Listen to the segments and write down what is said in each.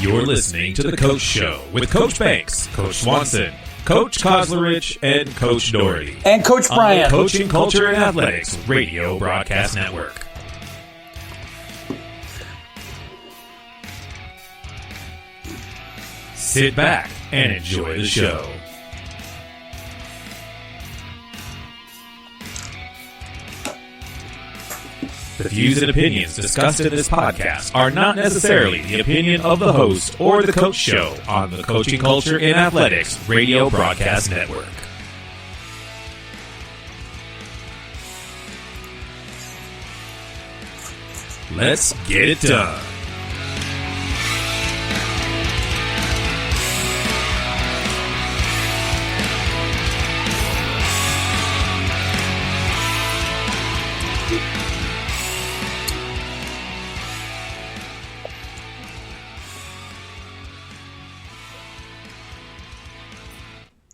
You're listening to The Coach Show with Coach Banks, Coach Swanson, Coach Koslerich, and Coach Doherty. And Coach Bryant. On the Coaching Culture and Athletics Radio Broadcast Network. Sit back and enjoy the show. The views and opinions discussed in this podcast are not necessarily the opinion of the host or the Coach Show on the Coaching Culture and Athletics Radio Broadcast Network. Let's get it done.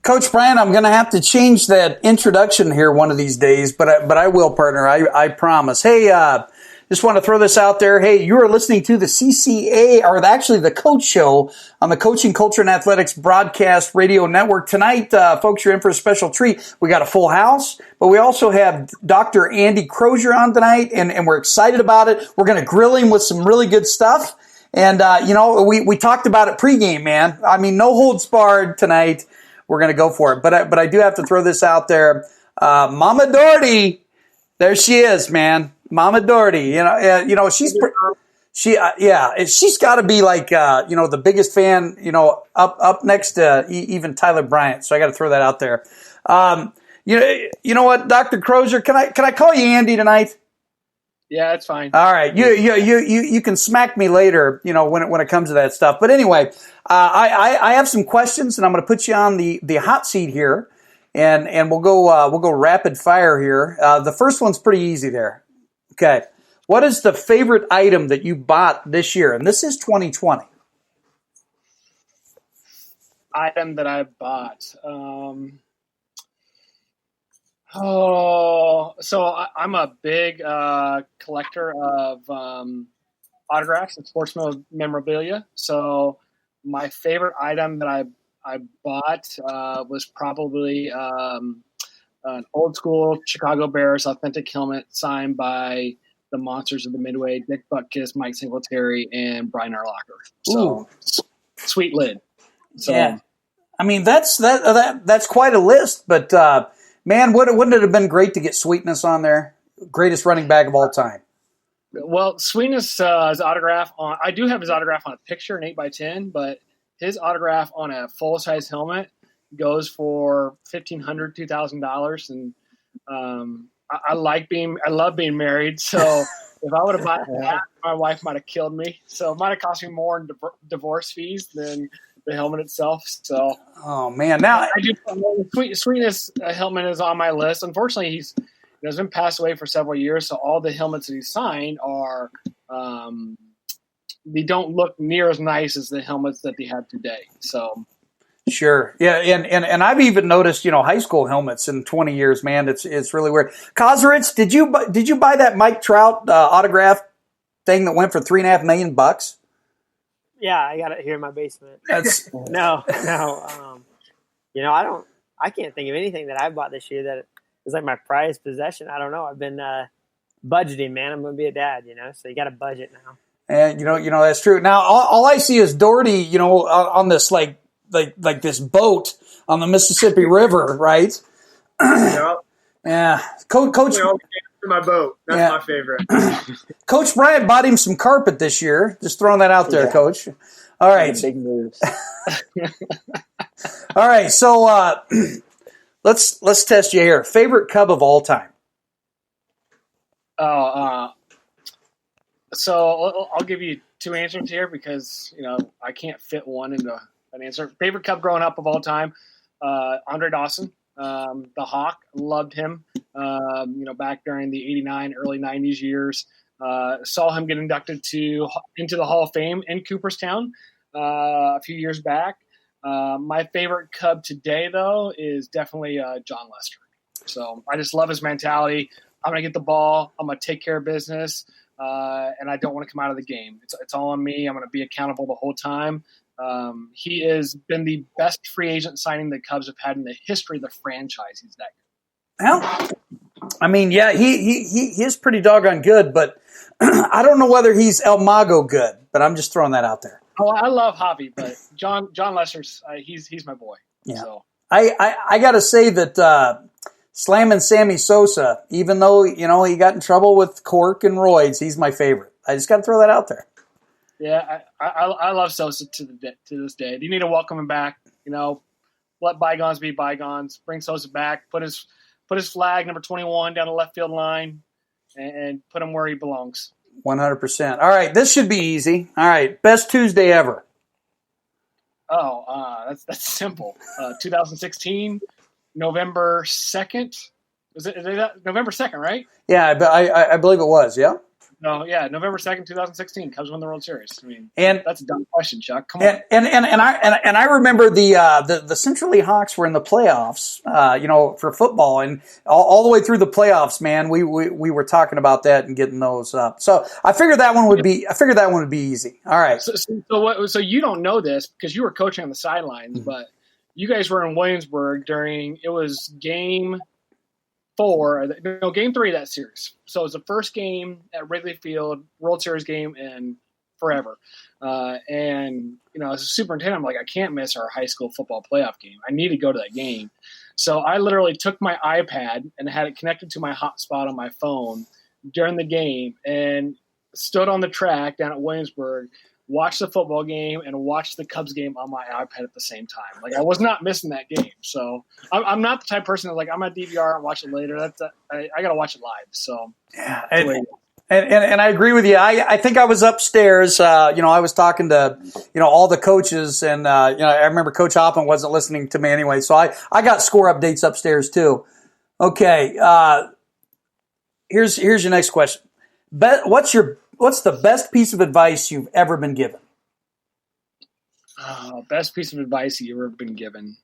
Coach Bryant, I'm going to have to change that introduction here one of these days, but I will, partner. I promise. Hey, just want to throw this out there. Hey, you are listening to the CcA, or actually the Coach Show on the Coaching Culture and Athletics Broadcast Radio Network. Tonight, folks, you're in for a special treat. We got a full house, but we also have Dr. Andy Crozier on tonight, and we're excited about it. We're going to grill him with some really good stuff. And, we talked about it pregame, man. I mean, no holds barred tonight. We're going to go for it. But I do have to throw this out there. Mama Doherty, there she is, man. Mama Doherty, she's got to be like, the biggest fan, up next to even Tyler Bryant. So I got to throw that out there. You know what, Dr. Crozier, can I call you Andy tonight? Yeah, that's fine. All right. You can smack me later, when it comes to that stuff. But anyway, I have some questions, and I'm going to put you on the hot seat here, and we'll go rapid fire here. The first one's pretty easy there. Okay. What is the favorite item that you bought this year? And this is 2020. Item that I bought. I'm a big collector of autographs and sports memorabilia. So my favorite item that I bought was probably an old school Chicago Bears authentic helmet signed by the monsters of the Midway, Dick Butkus, Mike Singletary, and Brian Urlacher. So sweet lid. So, yeah. I mean, that's quite a list, but man, wouldn't it have been great to get Sweetness on there? Greatest running back of all time. Well, Sweetness' his autograph on. I do have his autograph on a picture, an 8x10, but his autograph on a full size helmet goes for $1,500, $2,000, and I love being married. So if I would have bought that, my wife might have killed me. So it might have cost me more in divorce fees than the helmet itself. So, oh man, now I do. Sweetness helmet is on my list. Unfortunately, he's been passed away for several years. So all the helmets that he signed are they don't look near as nice as the helmets that they have today. So. Sure. Yeah, and I've even noticed, high school helmets in 20 years, man, it's really weird. Koslerich, did you buy that Mike Trout autograph thing that went for $3.5 million? Yeah, I got it here in my basement. No. I can't think of anything that I bought this year that is like my prized possession. I don't know. I've been budgeting, man. I'm going to be a dad, so you got to budget now. And that's true. Now all I see is Doherty, on this like this boat on the Mississippi River, right? Yeah. Coach. My boat. That's my favorite. Coach Bryant bought him some carpet this year. Just throwing that out there, Coach. All right. Big moves. All right. So let's test you here. Favorite Cub of all time? So I'll give you two answers here because I can't fit one into an answer. Favorite Cub growing up of all time, Andre Dawson, the Hawk. Loved him. Back during the '89, early '90s years, saw him get inducted into the Hall of Fame in Cooperstown a few years back. My favorite Cub today, though, is definitely John Lester. So I just love his mentality. I'm going to get the ball. I'm going to take care of business. and I don't want to come out of the game. It's all on me. I'm going to be accountable the whole time. He has been the best free agent signing the Cubs have had in the history of the franchise. He's that good. Well, I mean, yeah, he is pretty doggone good, but I don't know whether he's El Mago good, but I'm just throwing that out there. Oh, I love Javi, but John Lester's he's my boy. Yeah. So. I got to say that slamming Sammy Sosa, even though, he got in trouble with Cork and Roids, he's my favorite. I just got to throw that out there. Yeah, I love Sosa to this day. You need to welcome him back. Let bygones be bygones. Bring Sosa back. Put his flag number 21 down the left field line, and put him where he belongs. 100%. All right, this should be easy. All right, best Tuesday ever. Oh, that's simple. 2016, November 2nd. Is it November 2nd, right? Yeah, I believe it was. Yeah. No, yeah, November 2nd, 2016. Cubs won the World Series. I mean, and that's a dumb question, Chuck. Come on. And I remember the Central League Hawks were in the playoffs, for football, and all the way through the playoffs, man, we were talking about that and getting those up. So I figured that one would be easy. All right. So you don't know this because you were coaching on the sidelines, but you guys were in Williamsburg it was game 3 of that series. So it was the first game at Wrigley Field, World Series game in forever. And as a superintendent, I'm like, I can't miss our high school football playoff game. I need to go to that game. So I literally took my iPad and had it connected to my hotspot on my phone during the game and stood on the track down at Williamsburg, watched the football game and watched the Cubs game on my iPad at the same time. Like I was not missing that game. So I'm not the type of person that's like, I'm going to DVR and watch it later. I got to watch it live. So yeah, and I agree with you. I think I was upstairs. I was talking to all the coaches, and I remember Coach Hoppen wasn't listening to me anyway. So I got score updates upstairs too. Okay, here's your next question. What's the best piece of advice you've ever been given? Best piece of advice you've ever been given.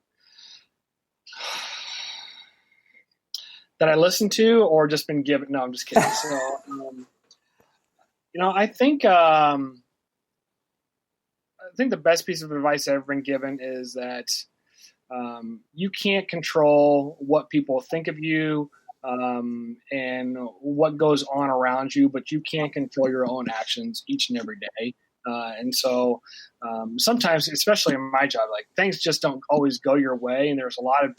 That I listened to or just been given? No, I'm just kidding. So, I think the best piece of advice I've ever been given is that you can't control what people think of you and what goes on around you, but you can't control your own actions each and every day. And so sometimes, especially in my job, like things just don't always go your way, and there's a lot of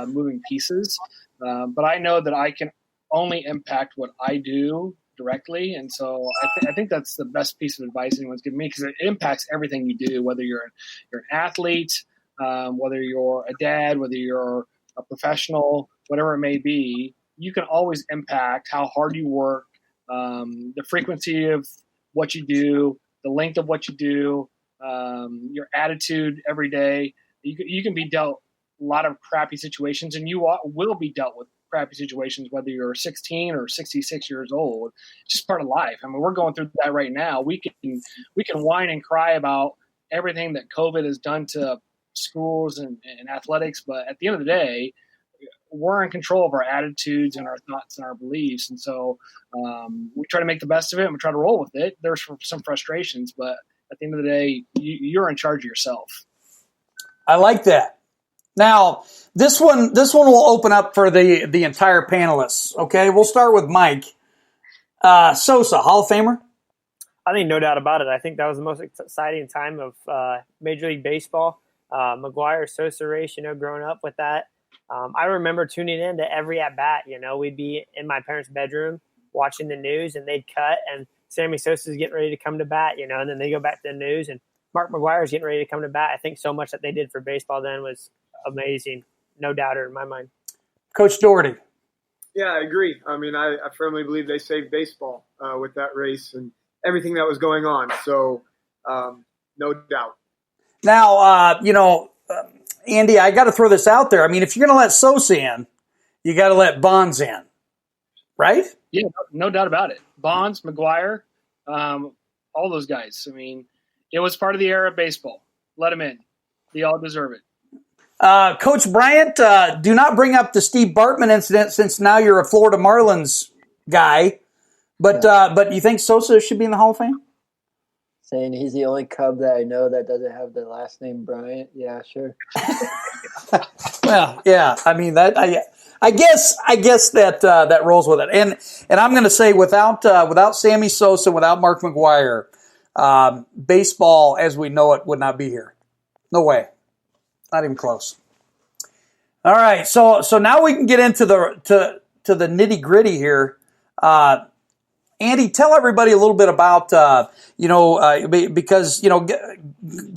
moving pieces. But I know that I can only impact what I do directly, and so I think that's the best piece of advice anyone's given me, because it impacts everything you do, whether you're an athlete, whether you're a dad, whether you're a professional, whatever it may be. You can always impact how hard you work, the frequency of what you do, the length of what you do, your attitude every day. You can be dealt a lot of crappy situations, and you will be dealt with crappy situations, whether you're 16 or 66 years old. It's just part of life. I mean, we're going through that right now. We can whine and cry about everything that COVID has done to schools and athletics, but at the end of the day, we're in control of our attitudes and our thoughts and our beliefs. And so we try to make the best of it, and we try to roll with it. There's some frustrations, but at the end of the day, you're in charge of yourself. I like that. Now, this one will open up for the entire panelists. Okay, we'll start with Mike. Sosa, Hall of Famer? I think no doubt about it. I think that was the most exciting time of Major League Baseball. McGuire-Sosa race, growing up with that. I remember tuning in to every at-bat. We'd be in my parents' bedroom watching the news, and they'd cut, and Sammy Sosa's getting ready to come to bat, and then they go back to the news, and Mark McGuire's getting ready to come to bat. I think so much that they did for baseball then was amazing. No doubter in my mind. Coach Doherty. Yeah, I agree. I mean, I firmly believe they saved baseball with that race and everything that was going on. So, no doubt. Now, Andy, I got to throw this out there. I mean, if you're going to let Sosa in, you got to let Bonds in, right? Yeah, no doubt about it. Bonds, McGuire, all those guys. I mean, it was part of the era of baseball. Let them in. They all deserve it. Coach Bryant, do not bring up the Steve Bartman incident since now you're a Florida Marlins guy. But you think Sosa should be in the Hall of Fame? Saying he's the only Cub that I know that doesn't have the last name Bryant. Yeah, sure. Well, yeah. I mean that. I guess that rolls with it. And I'm going to say without Sammy Sosa, without Mark McGwire, baseball as we know it would not be here. No way. Not even close. All right. So now we can get into the nitty gritty here. Andy, tell everybody a little bit about, because,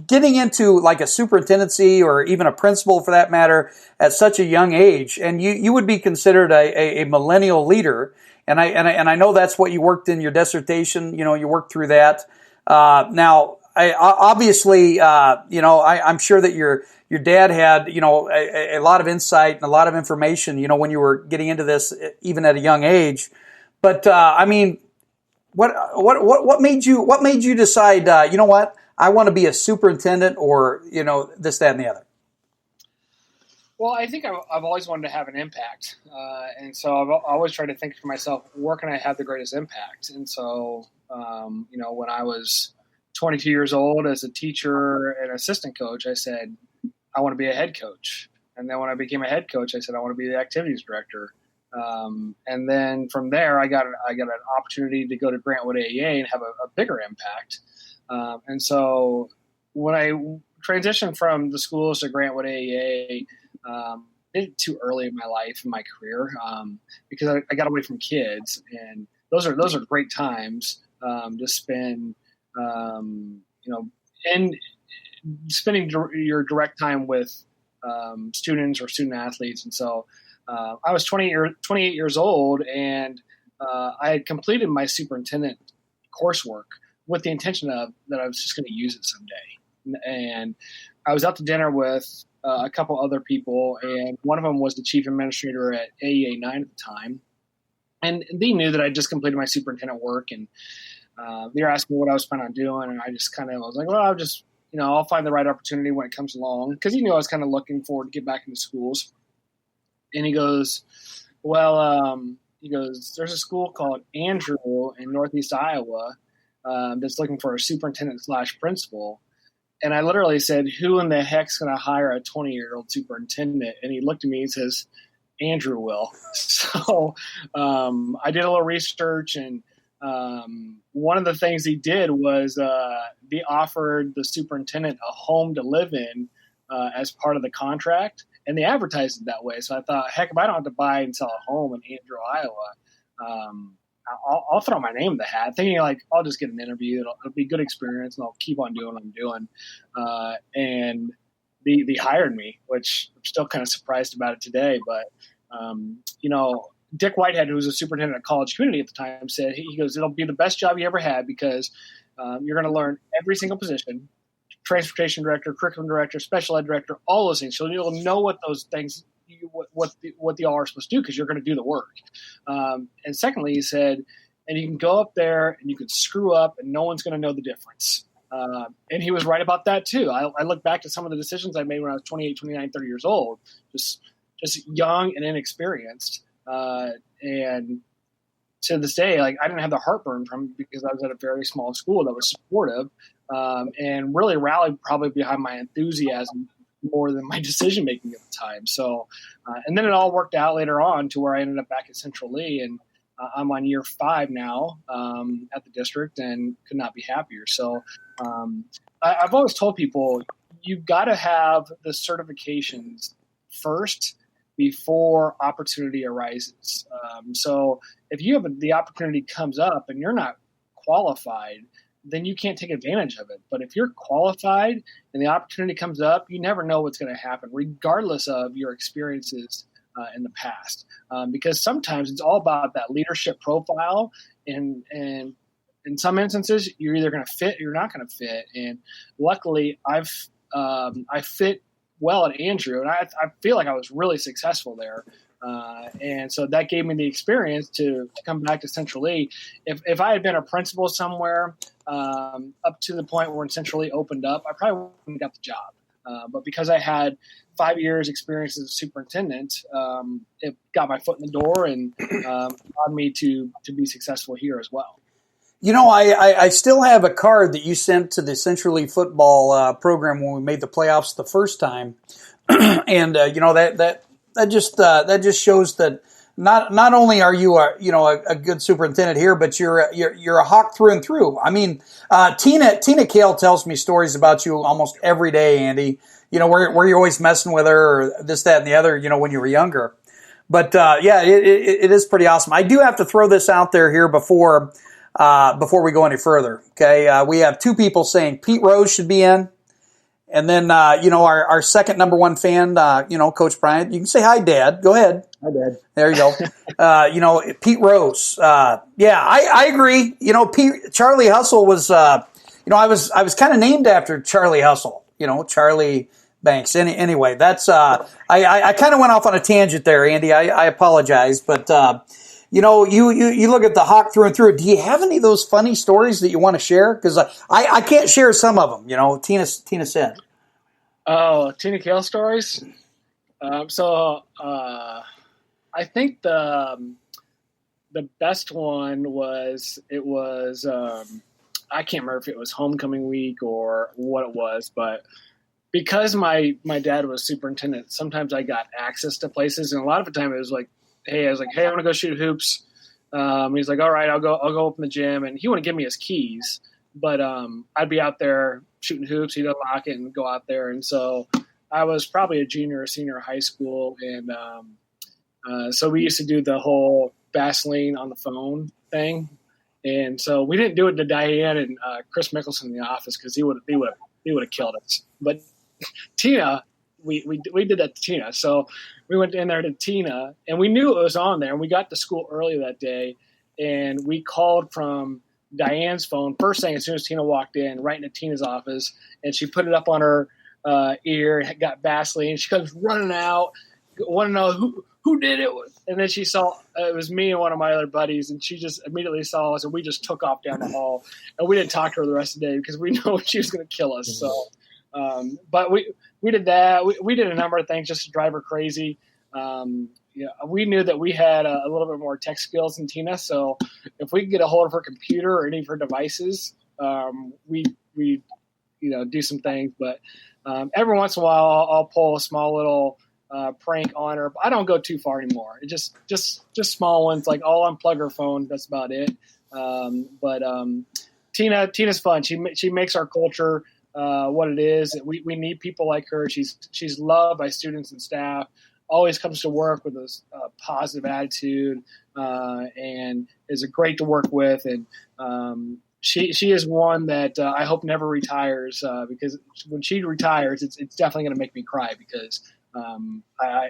getting into like a superintendency or even a principal for that matter at such a young age, and you would be considered a millennial leader. And I know that's what you worked in your dissertation. You worked through that. Now, I'm sure that your dad had, a lot of insight and a lot of information, when you were getting into this, even at a young age. But, what made you decide, I want to be a superintendent or, this, that, and the other? Well, I think I've always wanted to have an impact. And so I've always tried to think to myself, where can I have the greatest impact? And so, when I was 22 years old as a teacher and assistant coach, I said, I want to be a head coach. And then when I became a head coach, I said, I want to be the activities director. And then from there, I got an opportunity to go to Grantwood AEA and have a bigger impact. And so when I transitioned from the schools to Grantwood AEA, did it too early in my life, in my career, because I got away from kids, and those are great times to spend, and spending your direct time with students or student athletes. And so I was 28 years old, and I had completed my superintendent coursework with the intention that I was just going to use it someday. And I was out to dinner with a couple other people, and one of them was the chief administrator at AEA 9 at the time. And they knew that I just completed my superintendent work, and they were asking me what I was planning on doing, and I just kind of was like, well, I'll find the right opportunity when it comes along, because he knew I was kind of looking forward to get back into schools. And he goes, there's a school called Andrew in Northeast Iowa that's looking for a superintendent/principal. And I literally said, who in the heck's going to hire a 20-year-old superintendent? And he looked at me and says, Andrew will. So I did a little research, and one of the things he did was they offered the superintendent a home to live in as part of the contract. And they advertised it that way. So I thought, heck, if I don't have to buy and sell a home in Andrew, Iowa, I'll throw my name in the hat, thinking like, I'll just get an interview. It'll be a good experience, and I'll keep on doing what I'm doing. And they hired me, which I'm still kind of surprised about it today. But, Dick Whitehead, who was a superintendent at College Community at the time, said, he goes, it'll be the best job you ever had, because you're going to learn every single position. Transportation director, curriculum director, special ed director, all those things. So you'll know what those things, what the all are supposed to do, because you're going to do the work. And secondly, he said, and you can go up there and you can screw up and no one's going to know the difference. And he was right about that too. I look back to some of the decisions I made when I was 28, 29, 30 years old, just young and inexperienced. And to this day, like, I didn't have the heartburn from it, because I was at a very small school that was supportive. And really rallied probably behind my enthusiasm more than my decision making at the time. So, and then it all worked out later on to where I ended up back at Central Lee, and I'm on year 5 now at the district, and could not be happier. So, I've always told people, you've got to have the certifications first before opportunity arises. So if you have the opportunity comes up and you're not qualified, then you can't take advantage of it. But if you're qualified and the opportunity comes up, you never know what's going to happen, regardless of your experiences in the past. Because sometimes it's all about that leadership profile. And in some instances, you're either going to fit or you're not going to fit. And luckily, I fit well at Andrew, and I feel like I was really successful there. And so that gave me the experience to come back to Central Lee. If I had been a principal somewhere up to the point where Central Lee opened up, I probably wouldn't have got the job. But because I had 5 years experience as a superintendent, it got my foot in the door and allowed me to be successful here as well. I still have a card that you sent to the Central League football program when we made the playoffs the first time, and that just shows that not only are you a good superintendent here, but you're a Hawk through and through. I mean, Tina Kale tells me stories about you almost every day, Andy. Where you're always messing with her or this, that, and the other. When you were younger. But it is pretty awesome. I do have to throw this out there here before we go any further. Okay, we have 2 people saying Pete Rose should be in. And then, our second number 1 fan, Coach Bryant, you can say hi, Dad. Go ahead. Hi, Dad. There you go. Pete Rose. I agree. Charlie Hustle was, I was kind of named after Charlie Hustle, Charlie Banks. Anyway, that's, I kind of went off on a tangent there, Andy. I apologize, but, you look at the Hawk through and through. Do you have any of those funny stories that you want to share? Because I can't share some of them. Tina said. Oh, Tina Kale stories. I think the best one was I can't remember if it was homecoming week or what it was, but because my dad was superintendent, sometimes I got access to places, and a lot of the time it was like, hey, I want to go shoot hoops. He's like, all right, I'll go open the gym, and he wouldn't give me his keys, but I'd be out there shooting hoops. He'd unlock it and go out there, and so I was probably a junior or senior in high school, and so we used to do the whole Vaseline on the phone thing, and so we didn't do it to Diane and Chris Mickelson in the office because he would have killed us, but Tina. We did that to Tina. So we went in there to Tina, and we knew it was on there. And we got to school early that day, and we called from Diane's phone first thing as soon as Tina walked in, right into Tina's office, and she put it up on her ear, got Vaseline. She comes running out, want to know who did it, and then she saw it was me and one of my other buddies, and she just immediately saw us, and we just took off down the hall, and we didn't talk to her the rest of the day because we know she was going to kill us. So, but we did that. We did a number of things just to drive her crazy. We knew that we had a little bit more tech skills than Tina, so if we could get a hold of her computer or any of her devices, we do some things. But every once in a while, I'll pull a small little prank on her. But I don't go too far anymore. It just small ones, like I'll unplug her phone. That's about it. But Tina's fun. She makes our culture what it is. We need people like her. She's loved by students and staff. Always comes to work with a positive attitude, and is great to work with. And she is one that I hope never retires, because when she retires, it's definitely going to make me cry because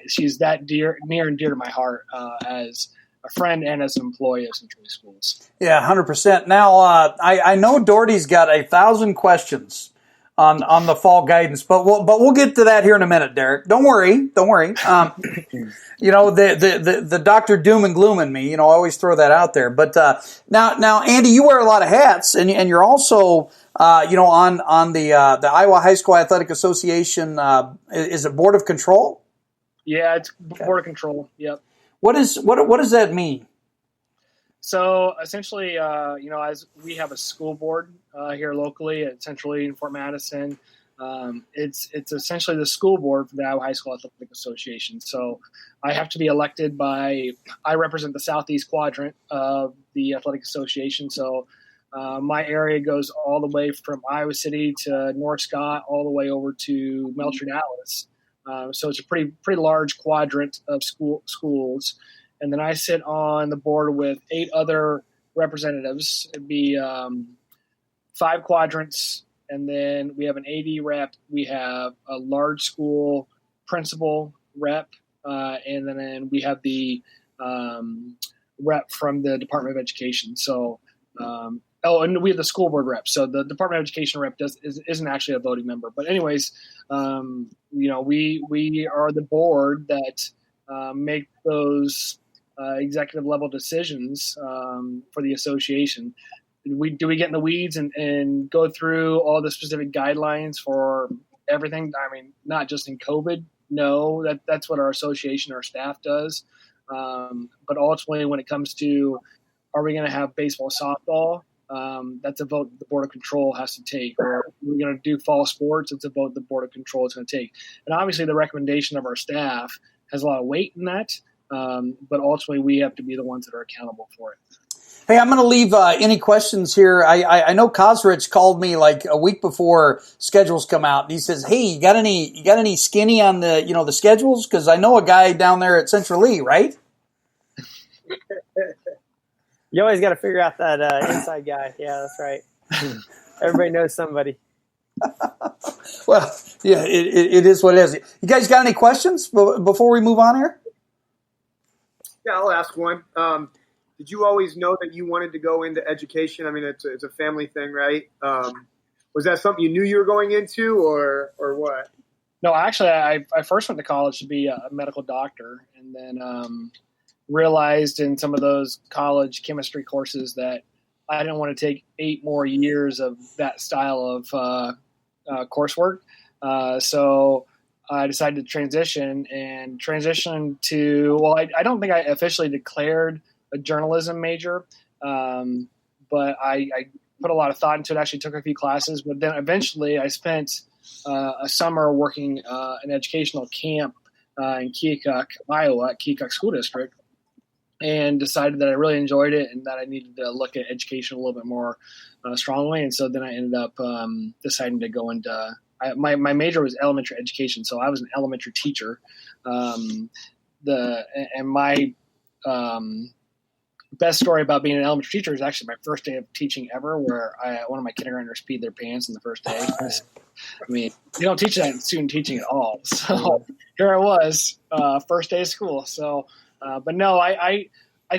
she's that near and dear to my heart as a friend and as an employee of Central League Schools. Yeah, 100%. Now, I know Doherty's got 1,000 questions on the fall guidance, but we'll get to that here in a minute, Derek. Don't worry. The Dr. Doom and Gloom in me, I always throw that out there. But now, Andy, you wear a lot of hats, and you're also on the Iowa High School Athletic Association. Is it Board of Control? Yeah, it's Board of Control. Yep. What does that mean? So essentially, as we have a school board here locally at Central League in Fort Madison, it's essentially the school board for the Iowa High School Athletic Association. So I have to be elected I represent the southeast quadrant of the Athletic Association. So my area goes all the way from Iowa City to North Scott, all the way over to Melcher, Dallas. So it's a pretty large quadrant of schools. And then I sit on the board with 8 other representatives. It'd be 5 quadrants, and then we have an AD rep. We have a large school principal rep, and then we have the rep from the Department of Education. So, and we have the school board rep. So the Department of Education rep isn't actually a voting member. But anyways, we are the board that make those executive level decisions for the association. Do we get in the weeds and go through all the specific guidelines for everything. I mean, not just in COVID. No, that's what our association, our staff does. But ultimately, when it comes to, are we going to have baseball, softball? That's a vote the Board of Control has to take. Or we're going to do fall sports. It's a vote the Board of Control is going to take. And obviously, the recommendation of our staff has a lot of weight in that. But ultimately, we have to be the ones that are accountable for it. Hey, I'm going to leave any questions here. I know Kosrich called me like a week before schedules come out, and he says, "Hey, you got any skinny on the the schedules? Because I know a guy down there at Central Lee, right?" You always got to figure out that inside guy. Yeah, that's right. Everybody knows somebody. Well, yeah, it is what it is. You guys got any questions before we move on here? Yeah, I'll ask one. Did you always know that you wanted to go into education? I mean, it's a family thing, right? Was that something you knew you were going into, or what? No, actually, I first went to college to be a medical doctor, and then realized in some of those college chemistry courses that I didn't want to take 8 more years of that style of coursework. So I decided to transition to, well, I don't think I officially declared a journalism major, but I put a lot of thought into it, actually took a few classes, but then eventually I spent a summer working an educational camp in Keokuk, Iowa, at Keokuk School District, and decided that I really enjoyed it and that I needed to look at education a little bit more strongly. And so then I ended up deciding to go into my major was elementary education, so I was an elementary teacher. My best story about being an elementary teacher is actually my first day of teaching ever, where one of my kindergartners peed their pants on the first day. I mean, you don't teach that in student teaching at all. So here I was, first day of school. So, but no, I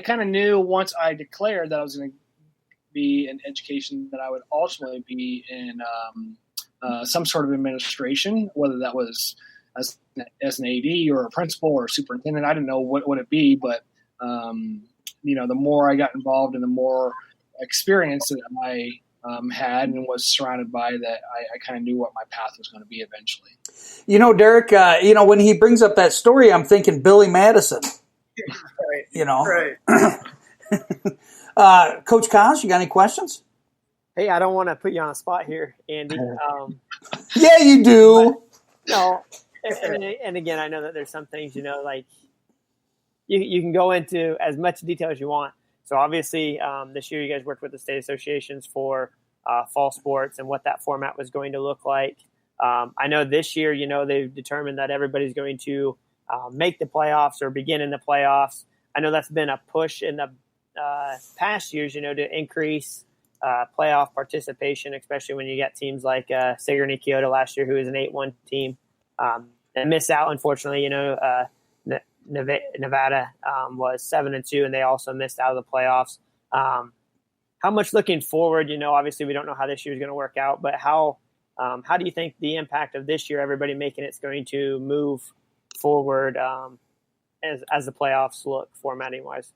kind of knew once I declared that I was going to be in education that I would ultimately be in some sort of administration, whether that was as an AD or a principal or a superintendent. I didn't know what would it be, but the more I got involved and the more experience that I had and was surrounded by, that I kind of knew what my path was going to be eventually. Derek, when he brings up that story, I'm thinking Billy Madison. Right. Coach Kos, you got any questions? Hey, I don't want to put you on a spot here, Andy. Yeah, you do. No, and again, I know that there's some things, like you can go into as much detail as you want. So obviously, this year you guys worked with the state associations for fall sports and what that format was going to look like. I know this year, they've determined that everybody's going to make the playoffs or begin in the playoffs. I know that's been a push in the past years, to increase playoff participation, especially when you get teams like Sigourney Kyoto last year, who was an 8-1 team, and miss out, unfortunately. Nevada was 7-2, and they also missed out of the playoffs. How much looking forward? Obviously we don't know how this year is going to work out, but how do you think the impact of this year, everybody making it's going to move forward as the playoffs look formatting wise?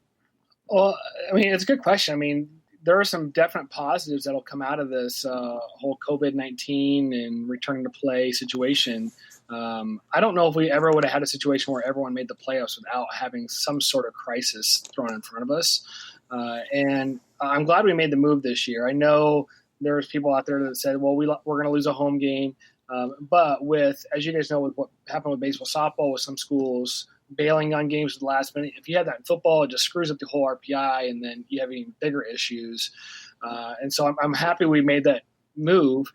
Well, I mean, it's a good question. I mean, there are some definite positives that'll come out of this whole COVID-19 and returning to play situation. I don't know if we ever would have had a situation where everyone made the playoffs without having some sort of crisis thrown in front of us. And I'm glad we made the move this year. I know there's people out there that said, well, we're going to lose a home game. But as you guys know, with what happened with baseball, softball, with some schools bailing on games at the last minute, if you have that in football, it just screws up the whole RPI, and then you have even bigger issues. And so I'm happy we made that move.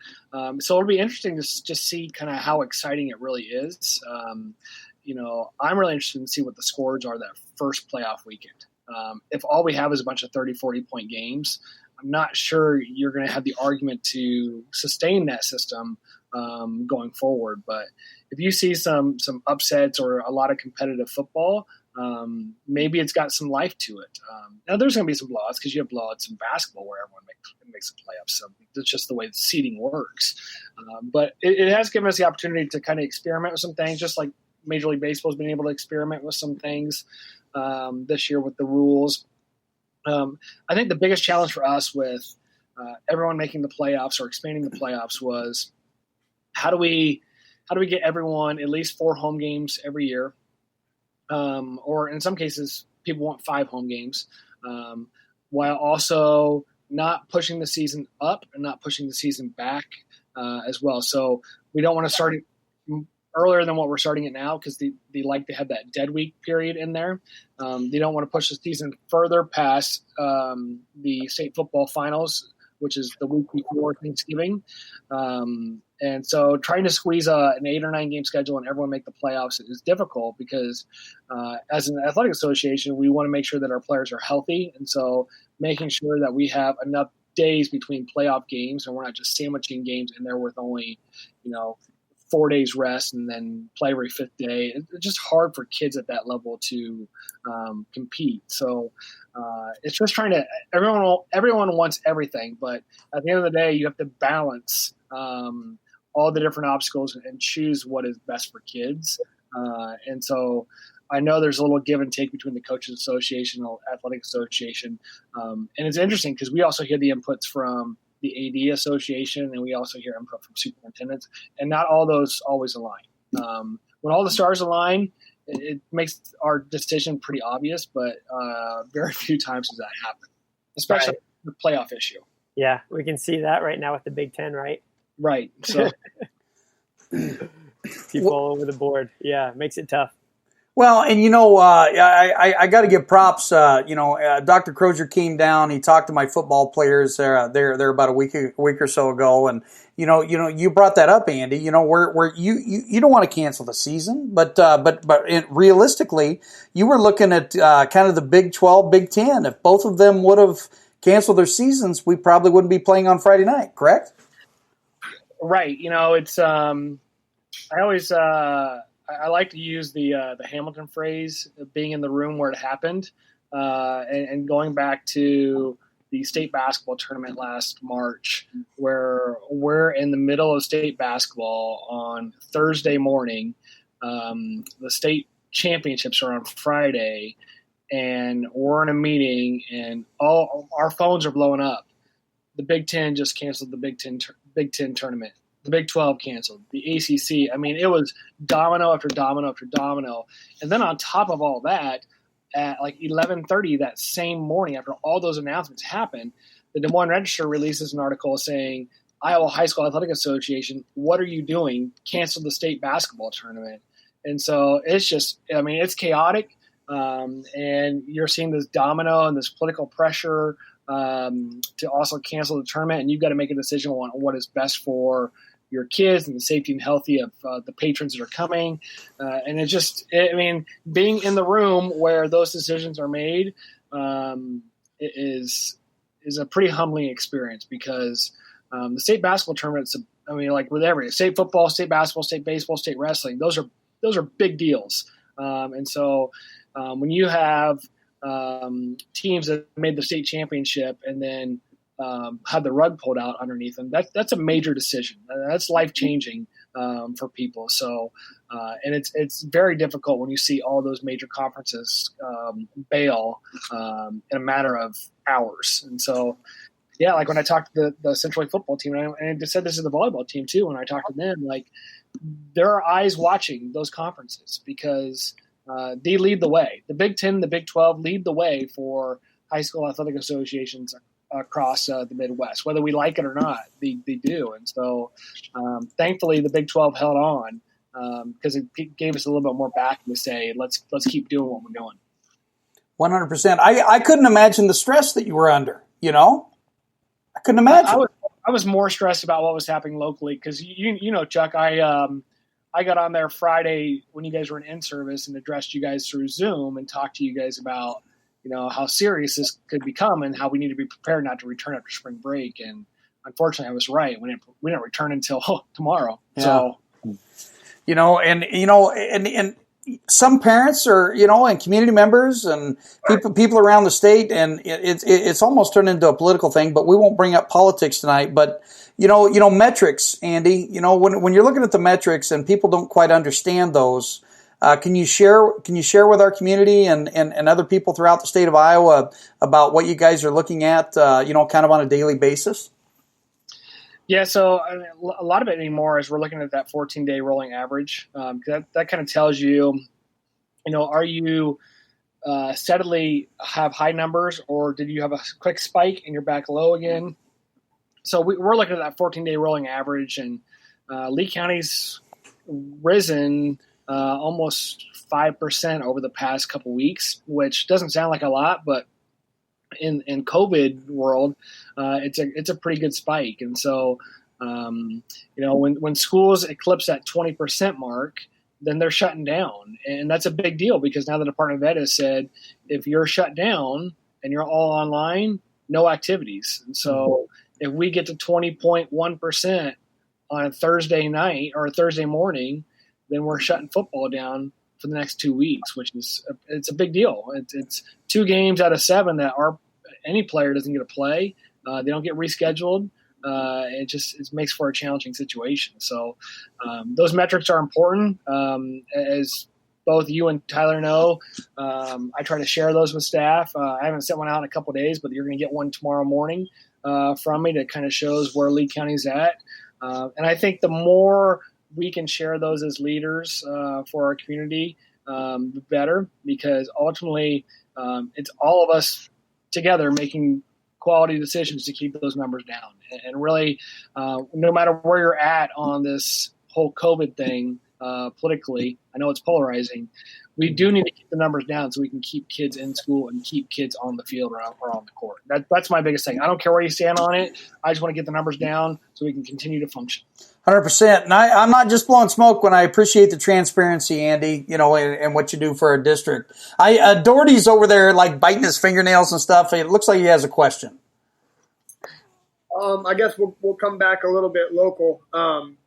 So it'll be interesting to just see kind of how exciting it really is. I'm really interested in see what the scores are that first playoff weekend. If all we have is a bunch of 30, 40-point games, I'm not sure you're going to have the argument to sustain that system going forward. But if you see some upsets or a lot of competitive football, maybe it's got some life to it. Now there's going to be some blowouts because you have blowouts in basketball where everyone makes the playoffs. So that's just the way the seeding works. But it has given us the opportunity to kind of experiment with some things, just like Major League Baseball has been able to experiment with some things this year with the rules. I think the biggest challenge for us with everyone making the playoffs or expanding the playoffs was how do we how do we get everyone at least 4 home games every year? Or in some cases, people want 5 home games, while also not pushing the season up and not pushing the season back as well. So we don't want to start it earlier than what we're starting it now because they like to have that dead week period in there. They don't want to push the season further past the state football finals, which is the week before Thanksgiving. And so trying to squeeze an 8 or 9 game schedule and everyone make the playoffs is difficult because as an athletic association, we want to make sure that our players are healthy. And so making sure that we have enough days between playoff games and we're not just sandwiching games in there with only, 4 days rest and then play every 5th day. It's just hard for kids at that level to compete. So it's just trying to everyone wants everything, but at the end of the day, you have to balance all the different obstacles and choose what is best for kids. And so I know there's a little give and take between the Coaches Association and the Athletic Association. And it's interesting because we also hear the inputs from the AD Association, and we also hear input from superintendents, and not all those always align. When all the stars align, it makes our decision pretty obvious, but very few times does that happen, especially the playoff issue. Yeah, we can see that right now with the Big Ten, right? Right. So people all over the board. Yeah, it makes it tough. Well, and I got to give props. Dr. Crozier came down. He talked to my football players there about a week or so ago, and you brought that up, Andy. Where you don't want to cancel the season, but realistically, you were looking at kind of the Big 12, Big 10. If both of them would have canceled their seasons, we probably wouldn't be playing on Friday night. Correct? Right. It's I always. I like to use the Hamilton phrase, being in the room where it happened, and going back to the state basketball tournament last March, where we're in the middle of state basketball on Thursday morning. The state championships are on Friday, and we're in a meeting, and all our phones are blowing up. The Big Ten just canceled the Big Ten tournament. The Big 12 canceled. The ACC. I mean, it was domino after domino after domino. And then on top of all that, at like 11:30 that same morning, after all those announcements happened, the Des Moines Register releases an article saying, Iowa High School Athletic Association, what are you doing? Cancel the state basketball tournament. And so it's just, it's chaotic. And you're seeing this domino and this political pressure to also cancel the tournament. And you've got to make a decision on what is best for your kids and the safety and healthy of the patrons that are coming. And it's just, being in the room where those decisions are made is a pretty humbling experience because the state basketball tournaments, like with every state football, state basketball, state baseball, state wrestling, those are big deals. And so when you have teams that made the state championship and then had the rug pulled out underneath them, that's a major decision. That's life-changing for people. So, and it's very difficult when you see all those major conferences bail in a matter of hours. And so, yeah, like when I talked to the Central League football team, and I just said this is the volleyball team too, when I talked to them, like there are eyes watching those conferences because they lead the way. The Big 10, the Big 12 lead the way for high school athletic associations across the Midwest, whether we like it or not, they do. And so thankfully the Big 12 held on because it gave us a little bit more backing to say, let's keep doing what we're doing. 100%. I couldn't imagine the stress that you were under, I couldn't imagine. I was more stressed about what was happening locally because, Chuck, I got on there Friday when you guys were in service and addressed you guys through Zoom and talked to you guys about how serious this could become and how we need to be prepared not to return after spring break. And unfortunately, I was right. We didn't return until tomorrow. Yeah. So, and some parents are, and community members and people around the state, and it's almost turned into a political thing. But we won't bring up politics tonight. But metrics, Andy. When you're looking at the metrics and people don't quite understand those. Can you share with our community and other people throughout the state of Iowa about what you guys are looking at, kind of on a daily basis? Yeah, so I mean, a lot of it anymore is we're looking at that 14-day rolling average. 'Cause that kind of tells you, are you steadily have high numbers, or did you have a quick spike and you're back low again? So we're looking at that 14-day rolling average, and Lee County's risen almost 5% over the past couple weeks, which doesn't sound like a lot, but in COVID world, it's a pretty good spike. And so, when schools eclipse that 20% mark, then they're shutting down, and that's a big deal because now the Department of Ed has said if you're shut down and you're all online, no activities. And so, if we get to 20.1% on a Thursday night or a Thursday morning, then we're shutting football down for the next 2 weeks, which is it's a big deal. It's 2 games out of 7 that any player doesn't get to play. They don't get rescheduled. It makes for a challenging situation. So those metrics are important. As both you and Tyler know, I try to share those with staff. I haven't sent one out in a couple of days, but you're going to get one tomorrow morning from me that kind of shows where Lee County's at. And I think the more we can share those as leaders for our community, the better, because ultimately it's all of us together making quality decisions to keep those numbers down. And really, no matter where you're at on this whole COVID thing politically, I know it's polarizing, we do need to keep the numbers down so we can keep kids in school and keep kids on the field or on the court. That's my biggest thing. I don't care where you stand on it. I just want to get the numbers down so we can continue to function. 100%. And I'm not just blowing smoke when I appreciate the transparency, Andy, and what you do for our district. Doherty's over there like biting his fingernails and stuff. It looks like he has a question. I guess we'll come back a little bit local.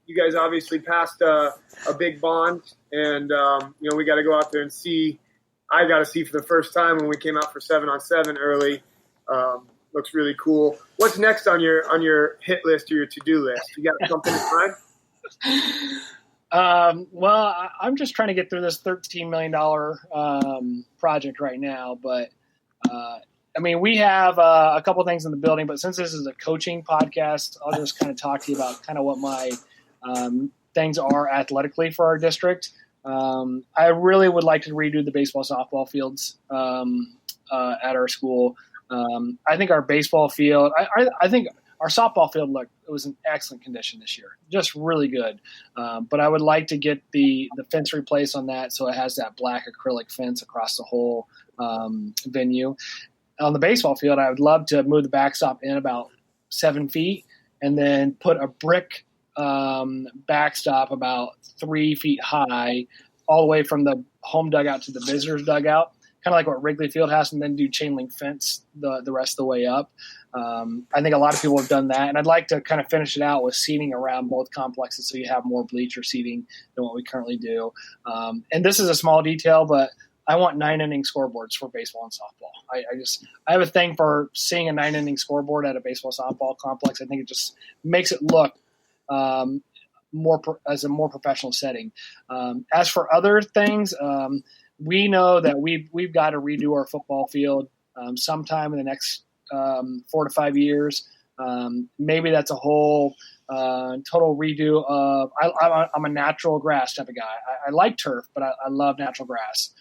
You guys obviously passed a big bond, and we got to go out there and see. I got to see for the first time when we came out for 7-on-7 early. Looks really cool. What's next on your hit list or your to-do list? You got something in mind? Well, I'm just trying to get through this $13 million project right now. But, we have a couple things in the building. But since this is a coaching podcast, I'll just kind of talk to you about kind of what my things are athletically for our district. I really would like to redo the baseball, softball fields at our school. I think our baseball field, I think our softball field, it was in excellent condition this year, just really good. But I would like to get the fence replaced on that so it has that black acrylic fence across the whole venue. On the baseball field, I would love to move the backstop in about 7 feet and then put a brick backstop about 3 feet high all the way from the home dugout to the visitors dugout. Kind of like what Wrigley Field has, and then do chain link fence the rest of the way up. I think a lot of people have done that, and I'd like to kind of finish it out with seating around both complexes so you have more bleacher seating than what we currently do. And this is a small detail, but I want 9-inning scoreboards for baseball and softball. I have a thing for seeing a 9-inning scoreboard at a baseball softball complex. I think it just makes it look as a more professional setting. As for other things, we know that we've got to redo our football field sometime in the next 4 to 5 years. Maybe that's a whole total redo of. I'm a natural grass type of guy. I like turf, but I love natural grass.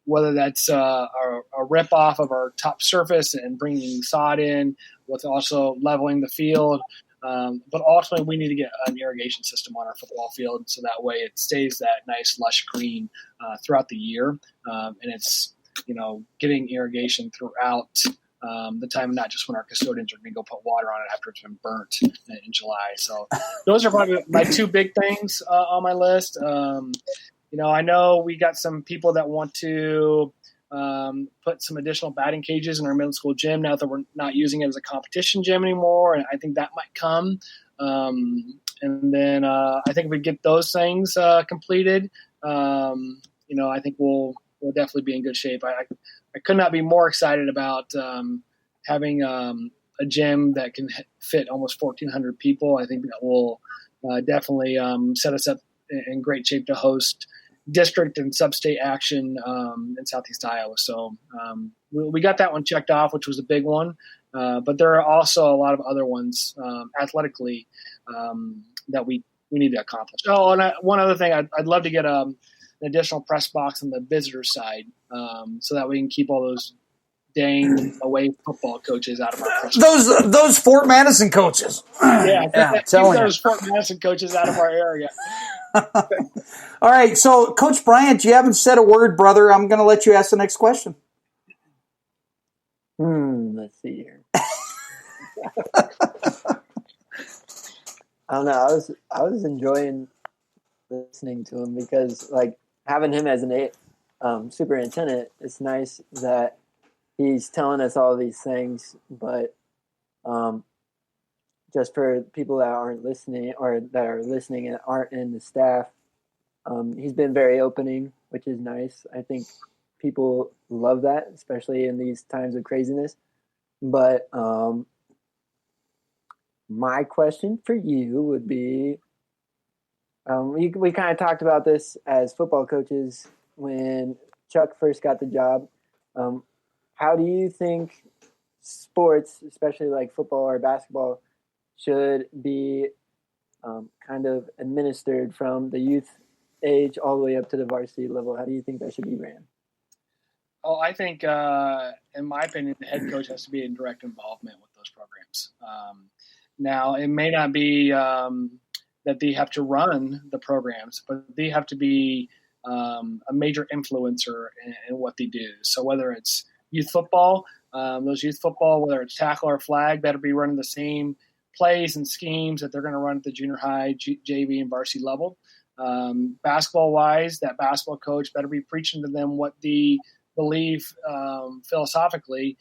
Whether that's a rip off of our top surface and bringing sod in, with also leveling the field. But ultimately, we need to get an irrigation system on our football field so that way it stays that nice, lush green throughout the year. And it's, getting irrigation throughout the time, not just when our custodians are going to go put water on it after it's been burnt in July. So those are probably my 2 big things on my list. I know we got some people that want to put some additional batting cages in our middle school gym now that we're not using it as a competition gym anymore. And I think that might come. And then I think if we get those things completed, I think we'll definitely be in good shape. I could not be more excited about having a gym that can fit almost 1,400 people. I think that will definitely set us up in great shape to host district and sub-state action in Southeast Iowa. So we got that one checked off, which was a big one. But there are also a lot of other ones athletically that we need to accomplish. Oh, and one other thing, I'd love to get an additional press box on the visitor side so that we can keep all those dang away football coaches out of our press box. Those Fort Madison coaches. Yeah, I'm keep telling you. those Fort Madison coaches out of our area. All right, so Coach Bryant, you haven't said a word, brother. I'm going to let you ask the next question. Let's see here. I don't know. I was enjoying listening to him because, like, having him as an superintendent, it's nice that he's telling us all these things. But just for people that aren't listening or that are listening and aren't in the staff, he's been very opening, which is nice. I think people love that, especially in these times of craziness. But my question for you would be, we kind of talked about this as football coaches when Chuck first got the job. How do you think sports, especially like football or basketball, should be kind of administered from the youth age all the way up to the varsity level? How do you think that should be ran? Oh, I think, in my opinion, the head coach has to be in direct involvement with those programs. Now, it may not be that they have to run the programs, but they have to be a major influencer in what they do. So whether it's youth football, those youth football, whether it's tackle or flag, better be running the same plays and schemes that they're going to run at the junior high, JV, and varsity level. Basketball-wise, that basketball coach better be preaching to them what they believe philosophically,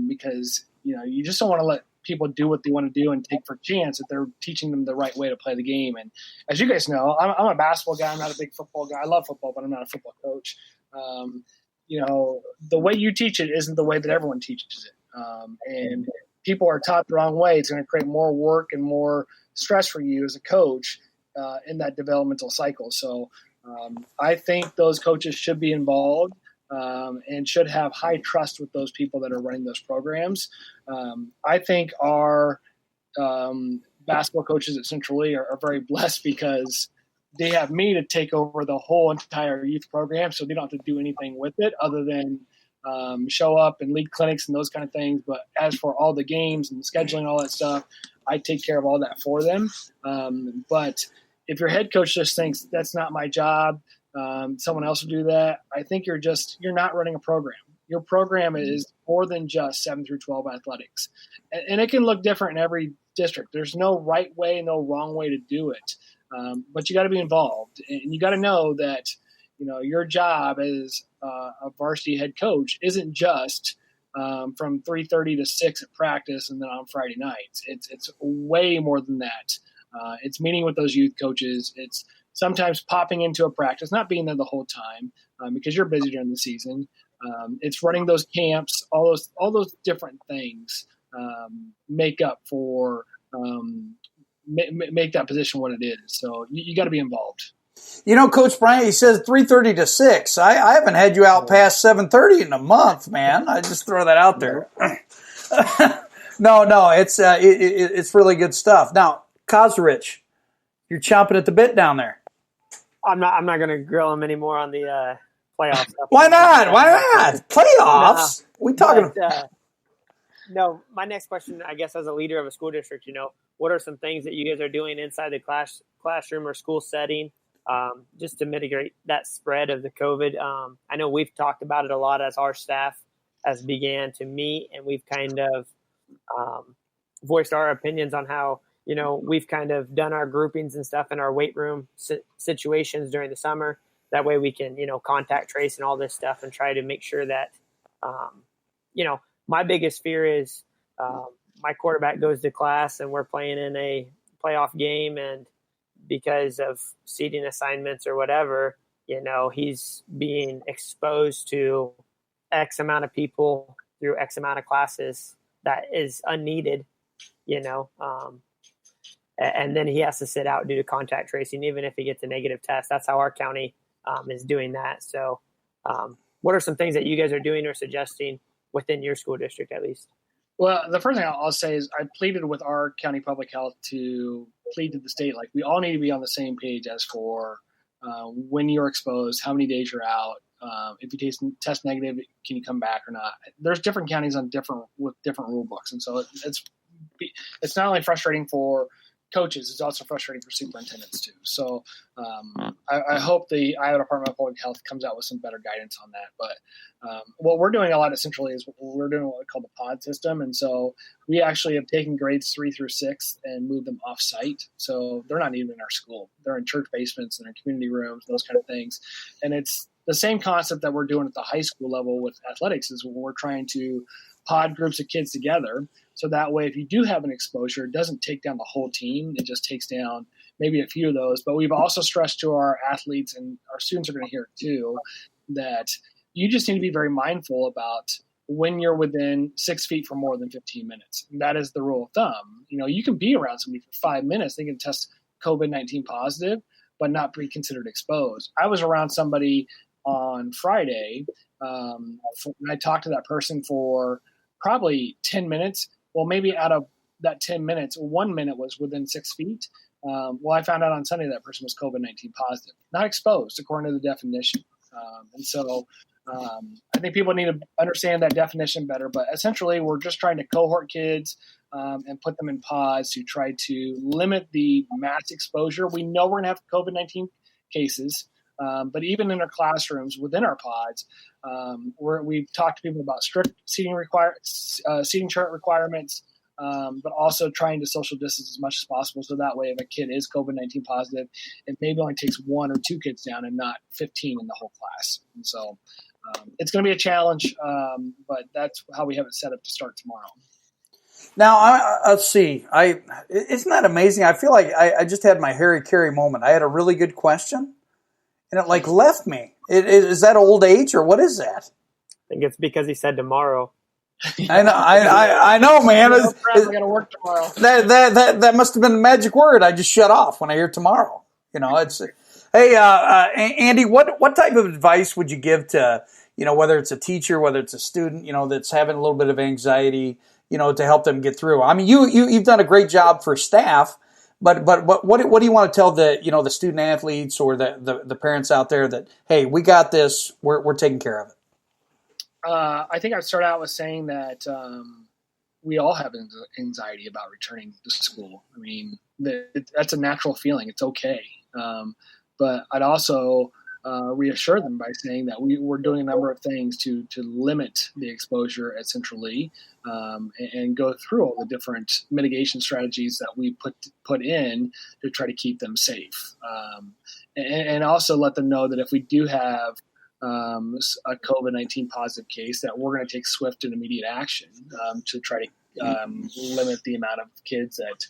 because you just don't want to let people do what they want to do and take for chance that they're teaching them the right way to play the game. And as you guys know, I'm a basketball guy. I'm not a big football guy. I love football, but I'm not a football coach. The way you teach it isn't the way that everyone teaches it. And people are taught the wrong way. It's going to create more work and more stress for you as a coach in that developmental cycle. So I think those coaches should be involved. And should have high trust with those people that are running those programs. I think our basketball coaches at Central Lee are very blessed because they have me to take over the whole entire youth program, so they don't have to do anything with it other than show up and lead clinics and those kind of things. But as for all the games and scheduling and all that stuff, I take care of all that for them. But if your head coach just thinks that's not my job, someone else will do that, I think you're not running a program. Your program is more than just 7 through 12 athletics. And it can look different in every district. There's no right way, no wrong way to do it. But you got to be involved. And you got to know that, your job as a varsity head coach isn't just from 3:30 to 6 at practice and then on Friday nights. It's way more than that. It's meeting with those youth coaches. It's sometimes popping into a practice, not being there the whole time because you're busy during the season. It's running those camps, all those different things make up for make that position what it is. So you got to be involved. Coach Bryant, he says 3:30 to 6. I haven't had you out past 7:30 in a month, man. I just throw that out there. No, it's really good stuff. Now, Kosrich, you're chomping at the bit down there. I'm not going to grill him anymore on the playoff stuff. Why not? Playoffs? We talking? No, my next question, I guess, as a leader of a school district, what are some things that you guys are doing inside the classroom or school setting just to mitigate that spread of the COVID? I know we've talked about it a lot as our staff has began to meet, and we've kind of voiced our opinions on how, we've kind of done our groupings and stuff in our weight room situations during the summer. That way we can, contact trace and all this stuff and try to make sure that, my biggest fear is my quarterback goes to class and we're playing in a playoff game, and because of seating assignments or whatever, he's being exposed to X amount of people through X amount of classes that is unneeded, and then he has to sit out due to contact tracing, even if he gets a negative test. That's how our county is doing that. So what are some things that you guys are doing or suggesting within your school district, at least? Well, the first thing I'll say is I pleaded with our county public health to plead to the state, like we all need to be on the same page as for when you're exposed, how many days you're out. If you test negative, can you come back or not? There's different counties with different rule books, and so it's not only frustrating for coaches, it's also frustrating for superintendents too. So I hope the Iowa Department of Public Health comes out with some better guidance on that. But what we're doing a lot essentially is we're doing what we call the pod system. And so we actually have taken grades 3 through 6 and moved them off site. So they're not even in our school. They're in church basements and in community rooms, those kind of things. And it's the same concept that we're doing at the high school level with athletics is we're trying to pod groups of kids together. So that way, if you do have an exposure, it doesn't take down the whole team. It just takes down maybe a few of those. But we've also stressed to our athletes, and our students are going to hear it too, that you just need to be very mindful about when you're within 6 feet for more than 15 minutes. And that is the rule of thumb. You can be around somebody for 5 minutes. They can test COVID-19 positive, but not be considered exposed. I was around somebody on Friday, and I talked to that person for probably 10 minutes. Well, maybe out of that 10 minutes, 1 minute was within 6 feet. Well, I found out on Sunday that person was COVID-19 positive, not exposed according to the definition. And so I think people need to understand that definition better. But essentially, we're just trying to cohort kids and put them in pods to try to limit the mass exposure. We know we're going to have COVID-19 cases. But even in our classrooms, within our pods, we've talked to people about strict seating chart requirements, but also trying to social distance as much as possible. So that way, if a kid is COVID-19 positive, it maybe only takes 1 or 2 kids down and not 15 in the whole class. And so it's going to be a challenge, but that's how we have it set up to start tomorrow. Now, let's see. Isn't that amazing? I feel like I just had my Harry Carey moment. I had a really good question. And it left me. Is that old age or what is that? I think it's because he said tomorrow. I know, man. I got to work tomorrow. That must have been the magic word. I just shut off when I hear tomorrow. Hey, Andy, what type of advice would you give to, whether it's a teacher, whether it's a student, that's having a little bit of anxiety, to help them get through? I mean, you've done a great job for staff. But what do you want to tell the student athletes or the parents out there that, hey, we got this, we're taking care of it? I think I'd start out with saying that we all have anxiety about returning to school. I mean, that's a natural feeling. It's okay. But I'd also reassure them by saying that we're doing a number of things to limit the exposure at Central Lee and go through all the different mitigation strategies that we put in to try to keep them safe. And also let them know that if we do have a COVID-19 positive case, that we're going to take swift and immediate action to try to limit the amount of kids that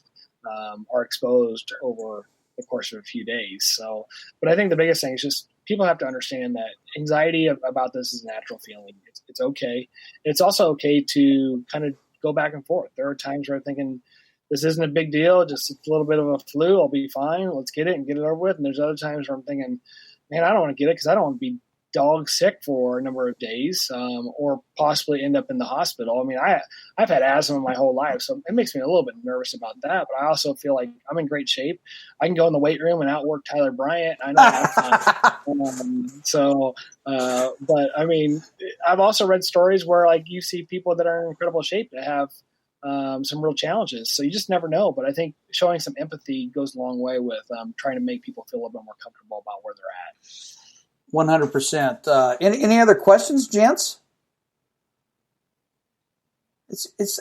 are exposed over the course of a few days. So, but I think the biggest thing is just people have to understand that anxiety about this is a natural feeling. It's okay. It's also okay to kind of go back and forth. There are times where I'm thinking, this isn't a big deal, just it's a little bit of a flu, I'll be fine, let's get it and get it over with. And there's other times where I'm thinking, man, I don't want to get it because I don't want to be dog sick for a number of days or possibly end up in the hospital. I mean, I've had asthma my whole life, so it makes me a little bit nervous about that, but I also feel like I'm in great shape. I can go in the weight room and outwork Tyler Bryant. I know that. But I mean, I've also read stories where like you see people that are in incredible shape that have some real challenges. So you just never know. But I think showing some empathy goes a long way with trying to make people feel a little bit more comfortable about where they're at. 100%. Any other questions, gents?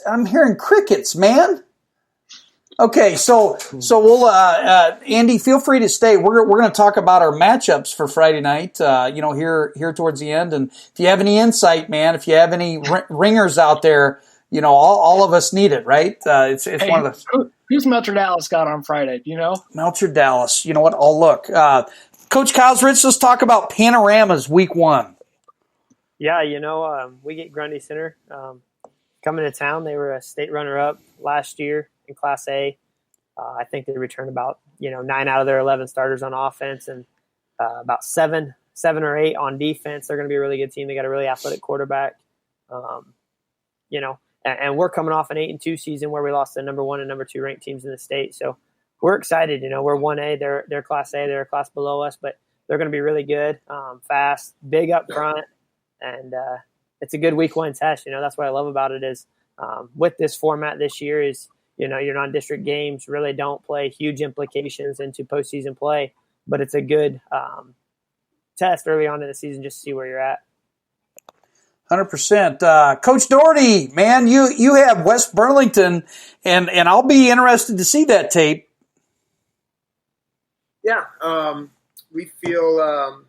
I'm hearing crickets, man. Okay, so we'll Andy, feel free to stay. We're going to talk about our matchups for Friday night. Here towards the end, and if you have any insight, man, if you have any ringers out there, all of us need it, right? It's one of the. Who's Melcher Dallas got on Friday? Do you know? Melcher Dallas. You know what? I'll look. Coach Cosrich, let's talk about Panoramas week 1. Yeah, we get Grundy Center coming to town. They were a state runner-up last year in Class A. I think they returned about 9 out of their 11 starters on offense and about seven or 8 on defense. They're going to be a really good team. They got a really athletic quarterback. and we're coming off an 8-2 season where we lost the number 1 and number 2 ranked teams in the state. So we're excited. We're 1A, they're Class A, they're a class below us, but they're going to be really good, fast, big up front, and it's a good week 1 test. That's what I love about it is with this format this year is, your non-district games really don't play huge implications into postseason play, but it's a good test early on in the season just to see where you're at. 100%. Coach Doherty, man, you have West Burlington, and I'll be interested to see that tape. Yeah, we feel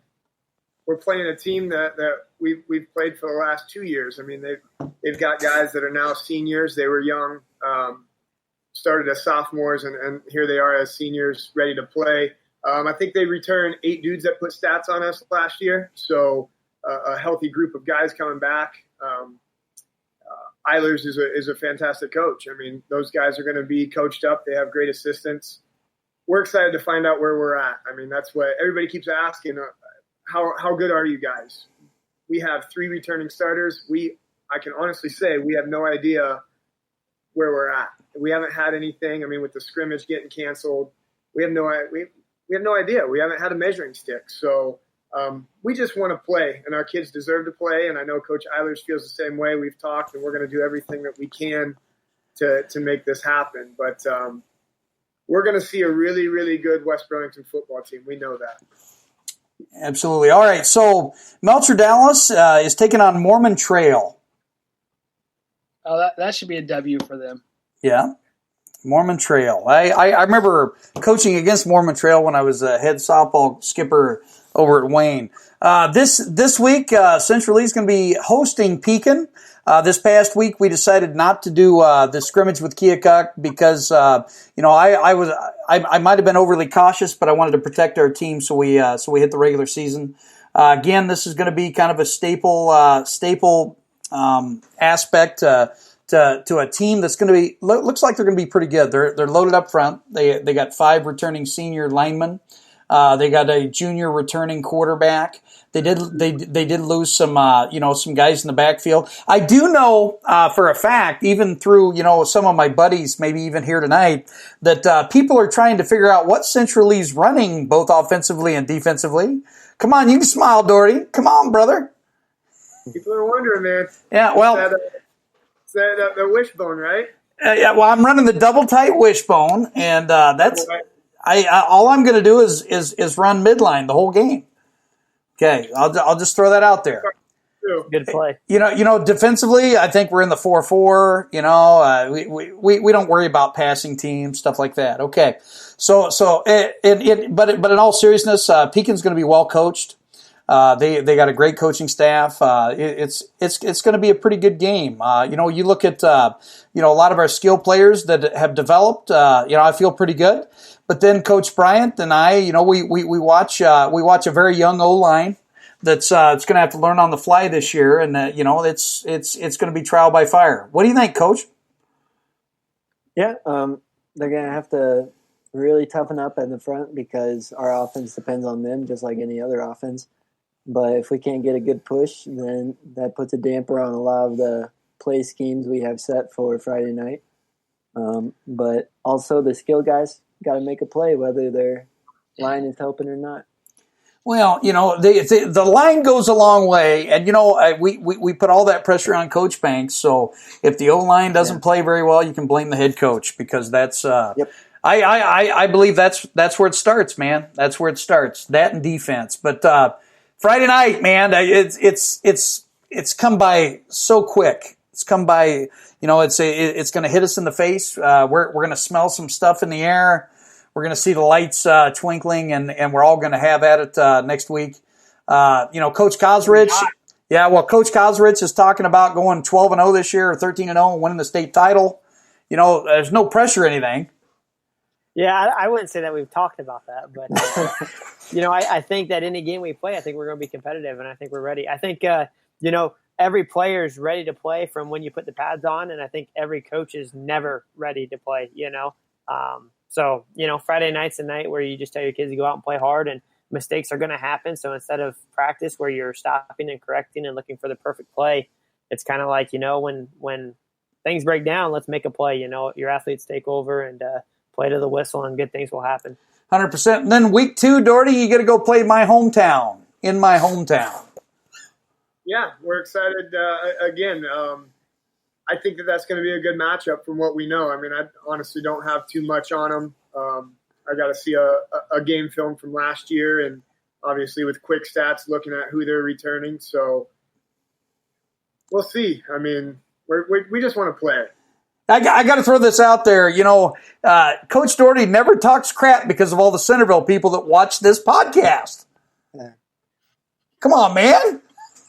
we're playing a team that we've played for the last 2 years. I mean, they've got guys that are now seniors. They were young, started as sophomores, and here they are as seniors ready to play. I think they returned 8 dudes that put stats on us last year, so a healthy group of guys coming back. Eilers is a fantastic coach. I mean, those guys are going to be coached up. They have great assistants. We're excited to find out where we're at. I mean, that's what everybody keeps asking. How good are you guys? We have 3 returning starters. I can honestly say we have no idea where we're at. We haven't had anything. I mean, with the scrimmage getting canceled, we have no idea. We haven't had a measuring stick. So we just want to play, and our kids deserve to play. And I know Coach Eilers feels the same way. We've talked, and we're going to do everything that we can to make this happen. But we're going to see a really, really good West Burlington football team. We know that. Absolutely. All right. So Melcher Dallas is taking on Mormon Trail. Oh, that should be a W for them. Yeah. Mormon Trail. I remember coaching against Mormon Trail when I was a head softball skipper over at Wayne. This week, Central Lee is going to be hosting Pekin. This past week, we decided not to do the scrimmage with Keokuk because I might have been overly cautious, but I wanted to protect our team, so we hit the regular season. Again, this is going to be kind of a staple aspect to a team that's going to be looks like they're going to be pretty good. They're loaded up front. They got 5 returning senior linemen. They got a junior returning quarterback. They did lose some guys in the backfield. I do know for a fact, even through some of my buddies, maybe even here tonight, that people are trying to figure out what Central Lee's running both offensively and defensively. Come on, you can smile, Doherty. Come on, brother. People are wondering, man. Yeah, well, it's the wishbone, right? Yeah, well, I'm running the double tight wishbone, and that's. All I'm going to do is run midline the whole game. Okay, I'll just throw that out there. Good play. Defensively, I think we're in the 4-4. We don't worry about passing teams, stuff like that. Okay, but in all seriousness, Pekin's going to be well coached. They got a great coaching staff. It's going to be a pretty good game. You look at a lot of our skill players that have developed. I feel pretty good. But then Coach Bryant and I, we watch a very young O-line that's it's going to have to learn on the fly this year, and it's going to be trial by fire. What do you think, Coach? Yeah, they're going to have to really toughen up at the front because our offense depends on them, just like any other offense. But if we can't get a good push, then that puts a damper on a lot of the play schemes we have set for Friday night. But also the skill guys got to make a play, whether their line is helping or not. Well, the line goes a long way, and we put all that pressure on Coach Banks. So if the O-line doesn't play very well, you can blame the head coach because that's. Yep. I believe that's where it starts, man. That's where it starts. That and defense, but Friday night, man, it's come by so quick. It's come by. It's going to hit us in the face. We're going to smell some stuff in the air. We're going to see the lights twinkling, and we're all going to have at it next week. Coach Kosrich. Yeah, well, Coach Kosrich is talking about going 12-0 this year or 13-0 and winning the state title. There's no pressure or anything. Yeah, I wouldn't say that we've talked about that, but I think that any game we play, I think we're going to be competitive, and I think we're ready. I think every player is ready to play from when you put the pads on, and I think every coach is never ready to play. So Friday night's a night where you just tell your kids to go out and play hard, and mistakes are going to happen. So instead of practice where you're stopping and correcting and looking for the perfect play, it's kind of like when things break down, let's make a play. Your athletes take over and play to the whistle, and good things will happen. 100%. And then week 2, Doherty, you got to go play in my hometown. Yeah, we're excited again. I think that's going to be a good matchup from what we know. I mean, I honestly don't have too much on them. I got to see a game film from last year, and obviously with quick stats looking at who they're returning. So we'll see. I mean, we just want to play. I got to throw this out there. Coach Doherty never talks crap because of all the Centerville people that watch this podcast. Yeah. Come on, man.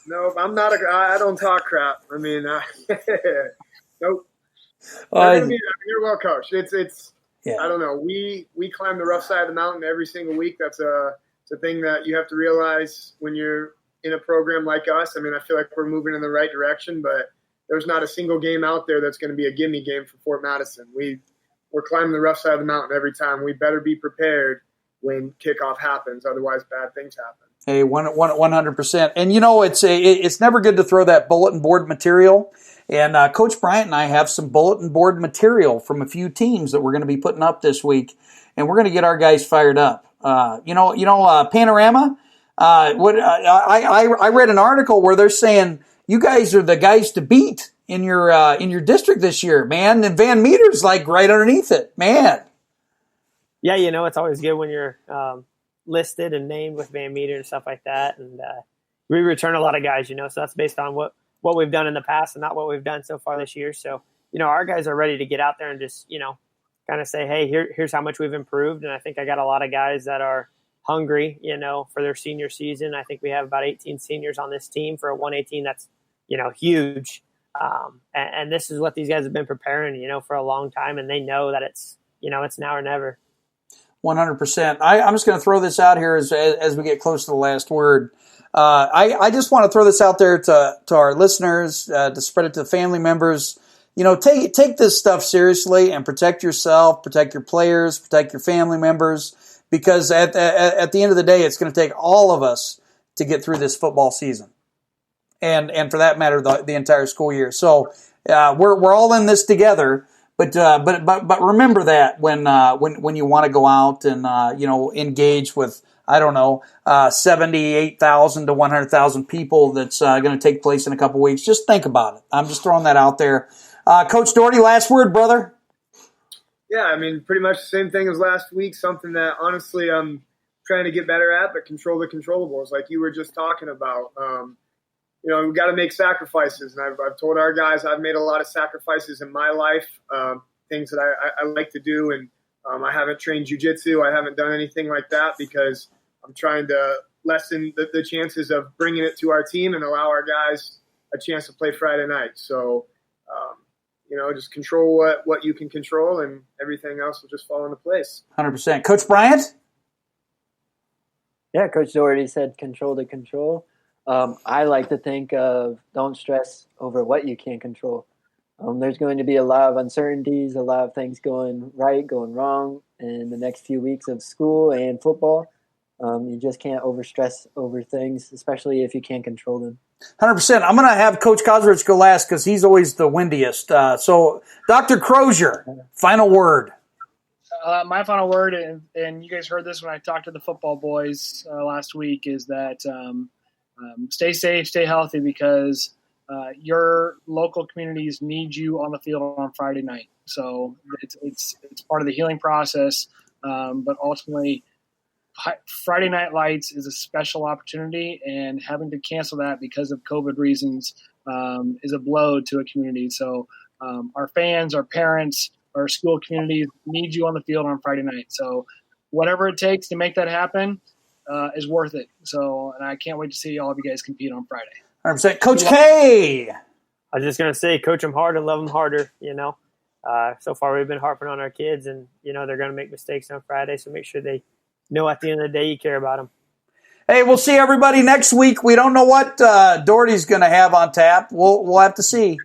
No, I'm not. I don't talk crap. I mean, nope. You're well coached. It's. Yeah. I don't know. We climb the rough side of the mountain every single week. It's a thing that you have to realize when you're in a program like us. I mean, I feel like we're moving in the right direction, but there's not a single game out there that's going to be a gimme game for Fort Madison. We're climbing the rough side of the mountain every time. We better be prepared when kickoff happens. Otherwise, bad things happen. Hey, 100%. And, it's never good to throw that bulletin board material. And Coach Bryant and I have some bulletin board material from a few teams that we're going to be putting up this week. And we're going to get our guys fired up. Panorama, I read an article where they're saying you guys are the guys to beat in your district this year, man. And Van Meter's like right underneath it, man. Yeah, it's always good when you're listed and named with Van Meter and stuff like that. And we return a lot of guys, so that's based on what we've done in the past and not what we've done so far this year. So, our guys are ready to get out there and just, kind of say, hey, here's how much we've improved. And I think I got a lot of guys that are hungry, for their senior season. I think we have about 18 seniors on this team for a 118. That's, huge. And this is what these guys have been preparing, for a long time. And they know that it's now or never. 100%. I'm just going to throw this out here as we get close to the last word. I just want to throw this out there to our listeners, to spread it to family members. Take this stuff seriously and protect yourself, protect your players, protect your family members, because at the end of the day, it's going to take all of us to get through this football season, and for that matter, the entire school year. So we're all in this together. But remember that when you want to go out and engage with 78,000 to 100,000 people that's going to take place in a couple weeks. Just think about it. I'm just throwing that out there. Coach Doherty, last word, brother. Yeah, I mean, pretty much the same thing as last week. Something that honestly I'm trying to get better at, but control the controllables, like you were just talking about. We've got to make sacrifices. And I've told our guys I've made a lot of sacrifices in my life, things that I like to do. And I haven't trained jiu-jitsu. I haven't done anything like that because I'm trying to lessen the chances of bringing it to our team and allow our guys a chance to play Friday night. So, just control what you can control, and everything else will just fall into place. 100%. Coach Bryant? Yeah, Coach Doherty said control the control. I like to think of don't stress over what you can't control. There's going to be a lot of uncertainties, a lot of things going right, going wrong in the next few weeks of school and football. You just can't overstress over things, especially if you can't control them. 100%. I'm going to have Coach Kosrich go last because he's always the windiest. So, Dr. Crozier, final word. My final word, and you guys heard this when I talked to the football boys last week, is that stay safe, stay healthy, because your local communities need you on the field on Friday night. So it's part of the healing process, but ultimately Friday Night Lights is a special opportunity, and having to cancel that because of COVID reasons is a blow to a community. So our fans, our parents, our school communities need you on the field on Friday night. So whatever it takes to make that happen is worth it. So, and I can't wait to see all of you guys compete on Friday. 100%. Coach K! I was just going to say, coach them hard and love them harder, So far we've been harping on our kids, and, they're going to make mistakes on Friday, so make sure they know at the end of the day you care about them. Hey, we'll see everybody next week. We don't know what Doherty's going to have on tap. We'll have to see.